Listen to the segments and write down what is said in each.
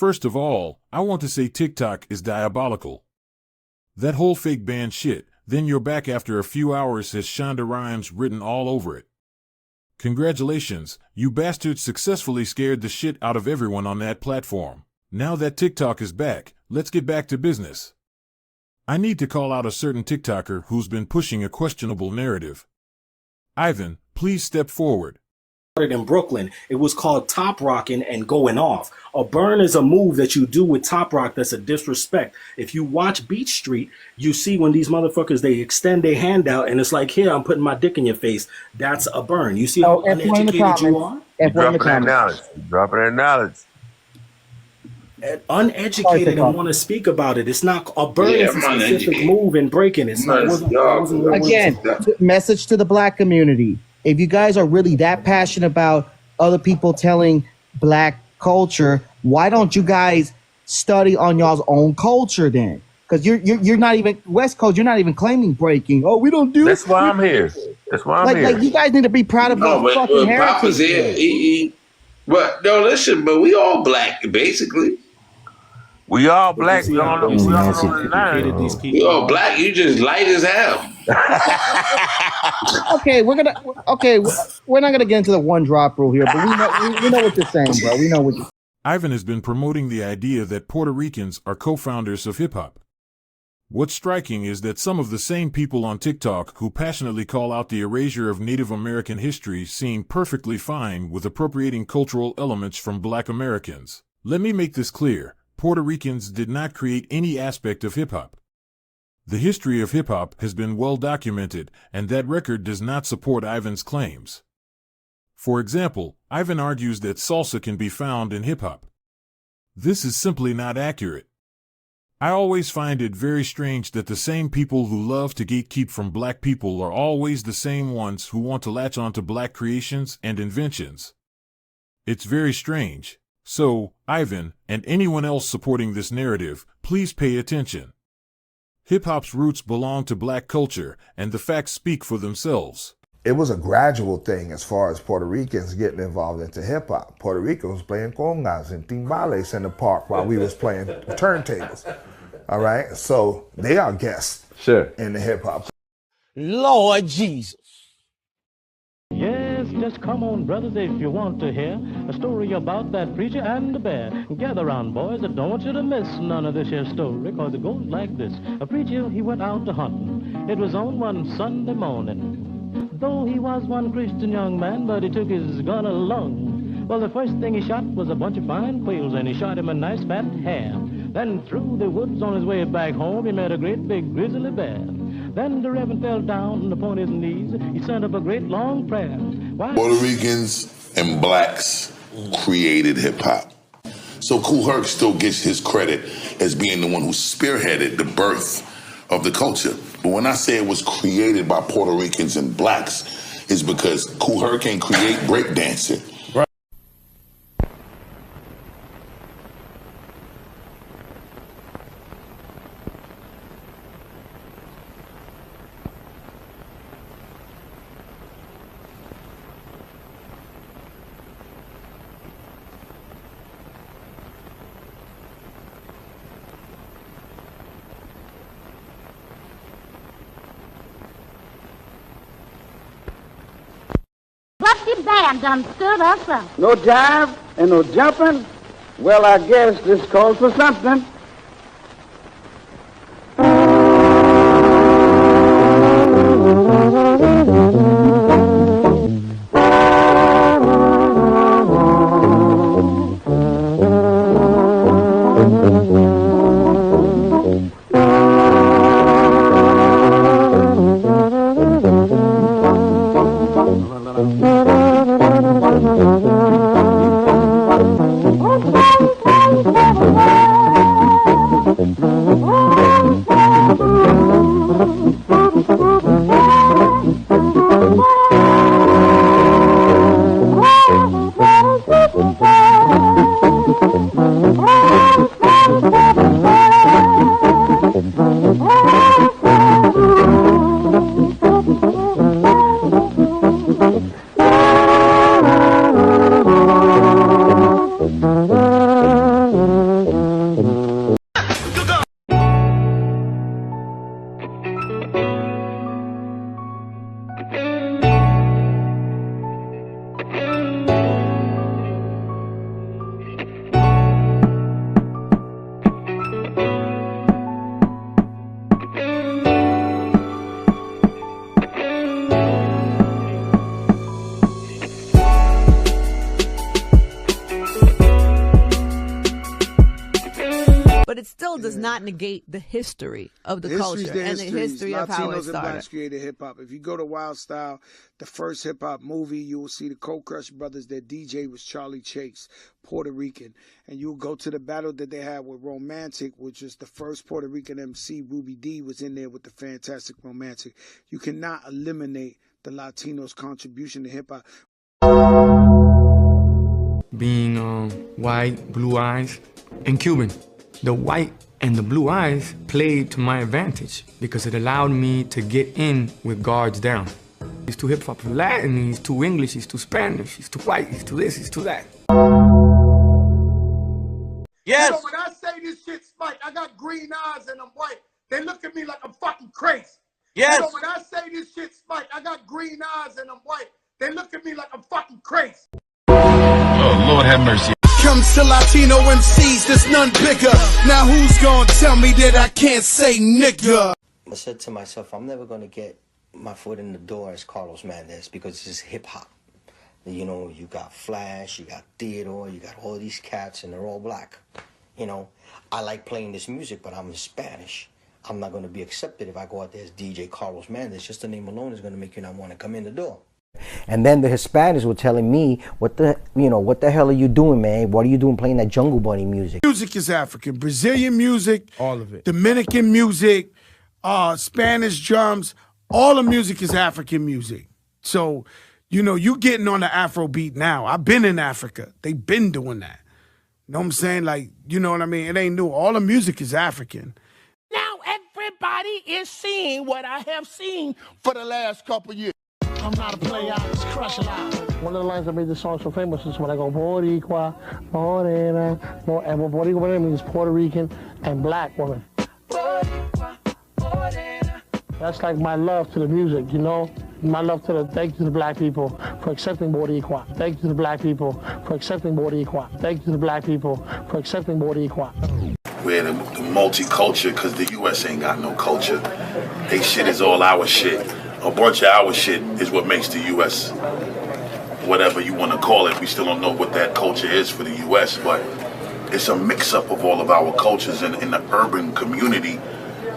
First of all, I want to say TikTok is diabolical. That whole fake band shit, then you're back after a few hours has Shonda Rhimes written all over it. Congratulations, you bastards successfully scared the shit out of everyone on that platform. Now that TikTok is back, let's get back to business. I need to call out a certain TikToker who's been pushing a questionable narrative. Ivan, please step forward. In Brooklyn, it was called top rocking and going off. A burn is a move that you do with top rock that's a disrespect. If you watch Beach Street, you see when these motherfuckers, they extend their hand out and it's like, here, I'm putting my dick in your face. That's a burn. You see how uneducated you are? Dropping that knowledge. Dropping that knowledge. Uneducated and want to speak about it. It's not a burn. It's a specific move in breaking. It's not. Again, message to the black community. If you guys are really that passionate about other people telling black culture, why don't you guys study on y'all's own culture then? Because you're not even West Coast. You're not even claiming breaking. Oh, we don't do. That's why I'm here. That's why I'm here. Like you guys need to be proud of your fucking heritage. Papa's here. But no, listen. But we all black, basically. We all black. We all black. You just light as hell. Okay, we're not gonna get into the one drop rule here, but we know what you're saying, bro. We know what you're. Ivan has been promoting the idea that Puerto Ricans are co-founders of hip-hop. What's striking is that some of the same people on TikTok who passionately call out the erasure of Native American history seem perfectly fine with appropriating cultural elements from Black Americans. Let me make this clear. Puerto Ricans did not create any aspect of hip-hop. The history of hip-hop has been well documented, and that record does not support Ivan's claims. For example, Ivan argues that salsa can be found in hip-hop. This is simply not accurate. I always find it very strange that the same people who love to gatekeep from black people are always the same ones who want to latch onto black creations and inventions. It's very strange. So, Ivan, and anyone else supporting this narrative, please pay attention. Hip-hop's roots belong to black culture, and the facts speak for themselves. It was a gradual thing as far as Puerto Ricans getting involved into hip-hop. Puerto Rico was playing congas and timbales in the park while we was playing turntables. All right? So they are guests in the hip-hop. Lord Jesus. Yes, just come on, brothers, if you want to hear a story about that preacher and the bear. Gather round, boys, I don't want you to miss none of this here story, cause it goes like this. A preacher, he went out to hunting. It was on one Sunday morning. Though he was one Christian young man, but he took his gun along. Well, the first thing he shot was a bunch of fine quails, and he shot him a nice fat hare. Then through the woods on his way back home, he met a great big grizzly bear. Then the Reverend fell down upon his knees. He sent up a great long prayer. Puerto Ricans and blacks created hip-hop. So Kool Herc still gets his credit as being the one who spearheaded the birth of the culture. But when I say it was created by Puerto Ricans and blacks, it's because Kool Herc can't create breakdancing. The band done stood us up. No jive and no jumping? Well, I guess this calls for something. But it still does not negate the history of the History's culture and the history of how it Latinos and started. blacks created hip hop. If you go to Wild Style, the first hip hop movie, you will see the Cold Crush Brothers. Their DJ was Charlie Chase, Puerto Rican. And you'll go to the battle that they had with Romantic, which was the first Puerto Rican MC. Ruby D was in there with the Fantastic Romantic. You cannot eliminate the Latinos' contribution to hip hop. Being white, blue eyes, and Cuban. The white and the blue eyes played to my advantage because it allowed me to get in with guards down. He's too hip hop for Latin, he's too English, he's too Spanish, he's too white, he's too this, he's too that. Yes. You know, when I say this shit spike, I got green eyes and I'm white. They look at me like I'm fucking crazy. Yes. You know, when I say this shit spike, I got green eyes and I'm white. They look at me like I'm fucking crazy. Oh, Lord have mercy. Comes to Latino MCs, there's none bigger. Now who's gonna tell me that I can't say nigga? I said to myself, I'm never gonna get my foot in the door as Carlos Mendez because this is hip hop. You know, you got Flash, you got Theodore, you got all these cats and they're all black. You know, I like playing this music, but I'm in Spanish. I'm not gonna be accepted if I go out there as DJ Carlos Mendez. Just the name alone is gonna make you not wanna come in the door. And then the Hispanics were telling me, what the hell are you doing, man? What are you doing playing that Jungle Bunny music? Music is African. Brazilian music, all of it. Dominican music, Spanish drums, all the music is African music. So, you know, you getting on the Afro beat now. I've been in Africa. They've been doing that. You know what I'm saying? Like, you know what I mean? It ain't new. All the music is African. Now everybody is seeing what I have seen for the last couple years. I'm not a player, I just crush it out. One of the lines that made this song so famous is when I go Boricua, Morena, and what Boricua means Puerto Rican and black woman. That's like my love to the music, you know? My love to thank you to the black people for accepting Boricua. Thank you to the black people for accepting Boricua. Thank you to the black people for accepting Boricua. We're the multicultural because the U.S. ain't got no culture. They shit is all our shit. A bunch of our shit is what makes the U.S. whatever you want to call it. We still don't know what that culture is for the U.S., but it's a mix-up of all of our cultures. And in the urban community,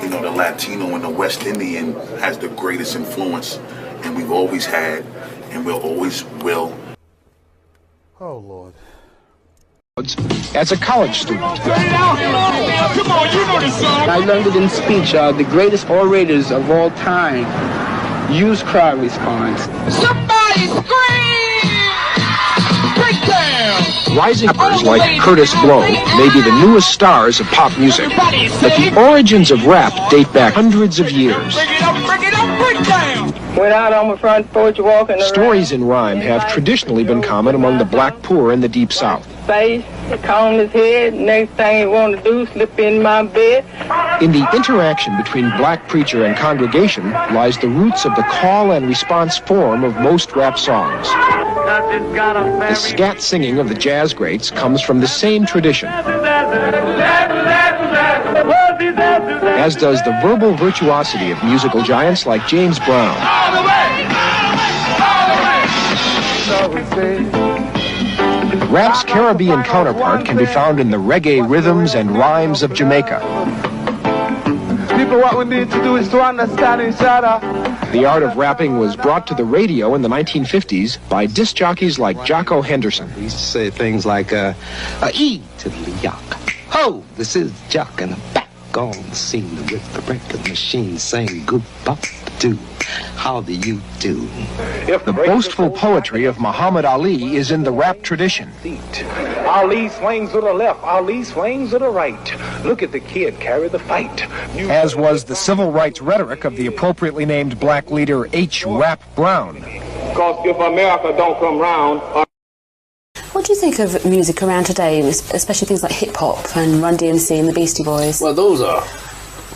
you know, the Latino and the West Indian has the greatest influence, and we've always had, and we'll always will. Oh, Lord. As a college student, Come on, you know the song. I learned it in speech. The greatest orators of all time use crowd response. Somebody scream! Breakdown! Rising rappers like Curtis Blow may be the newest stars of pop music, but the origins of rap date back hundreds of years. Break it up, breakdown! Went out on the front porch walking around. Stories in rhyme have traditionally been common among the black poor in the Deep South. Face, comb his head, next thing he want to do, slip in my bed. In the interaction between black preacher and congregation lies the roots of the call and response form of most rap songs. The scat singing of the jazz greats comes from the same tradition, as does the verbal virtuosity of musical giants like James Brown. Rap's Caribbean counterpart can be found in the reggae rhythms and rhymes of Jamaica. People, what we need to do is to understand each other. The art of rapping was brought to the radio in the 1950s by disc jockeys like Jocko Henderson. We used to say things like, E to the yock. Ho, this is Jock and the back on the scene with the record machine saying good bop do. How do you do? The boastful poetry of Muhammad Ali is in the rap tradition. Ali swings to the left, Ali swings to the right. Look at the kid carry the fight. As was the civil rights rhetoric of the appropriately named black leader H. Rap Brown. Because if America don't come round... What do you think of music around today, especially things like hip-hop and Run DMC and the Beastie Boys? Well, those are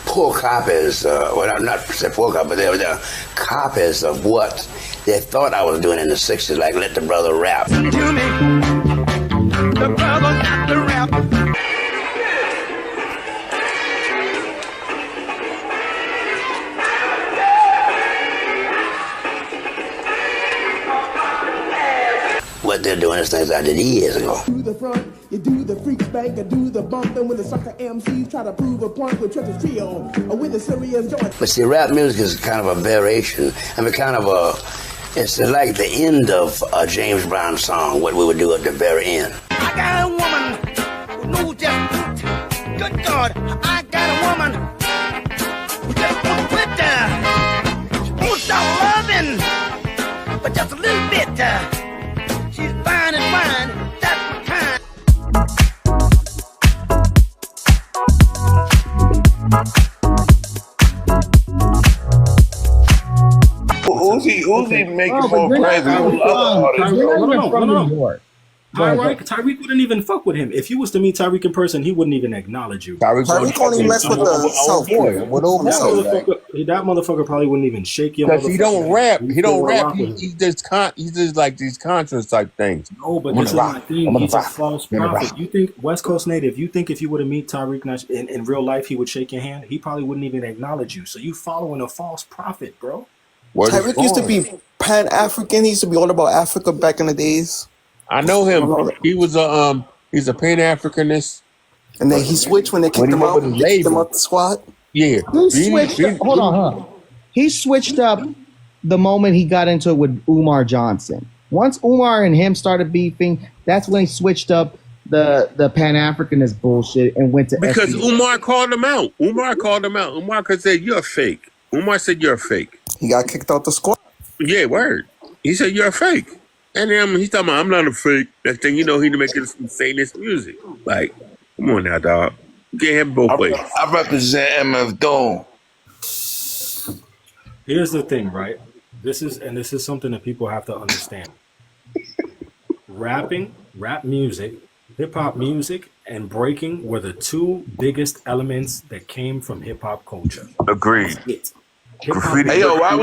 poor copies, well, not say poor copies, but they're copies of what they thought I was doing in the 60s, like Let the Brother Rap. The brother got the rap. What they're doing is things I did years ago. To the front, You do the freak spank, and do the bump, and when the sucker MCs try to prove a point with Trevor's trio, or with the serious joint. But see, rap music is kind of a variation. I mean, kind of a, it's like the end of a James Brown song, what we would do at the very end. I got a woman who knows just, good God, I got a woman who just won't quit there. She won't stop loving, but just a little bit. She's fine as wine, that's my kind. Uzi make it more crazy. Tyreek wouldn't even fuck with him. If you was to meet Tyreek in person, he wouldn't even acknowledge you. Tyreek only mess with the South boy. That motherfucker probably wouldn't even shake your. Because he don't rap. He don't rap. He just like these conscious type things. No, but this is my thing. He's a false prophet. You think West Coast native? You think if you were to meet Tyreek Nash in real life, he would shake your hand? He probably wouldn't even acknowledge you. So you following a false prophet, bro. Tyreek used to be Pan-African. He used to be all about Africa back in the days. I know him. He was he's a Pan-Africanist. And then he switched when they kicked him out. They kicked him out the squad. Yeah. Hold on. He switched up the moment he got into it with Umar Johnson. Once Umar and him started beefing, that's when he switched up the Pan-Africanist bullshit and went to because SBA. Umar called him out. Umar said, you're a fake. Umar said, you're a fake. He got kicked out the squad. Yeah, word. He said, you're a fake. And then he's talking about, I'm not a fake. Next thing you know, he's making some famous music. Like, come on now, dog. You can't have both ways. I represent MF Doom. Here's the thing, right? This is something that people have to understand. Rap music, hip-hop music, and breaking were the two biggest elements that came from hip-hop culture. Agreed. Hey, yo, why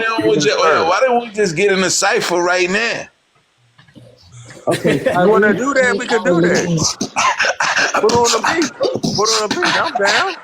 don't we just get in the cypher right now? Okay, you want to do that? We can do that. Put on the beat. I'm down.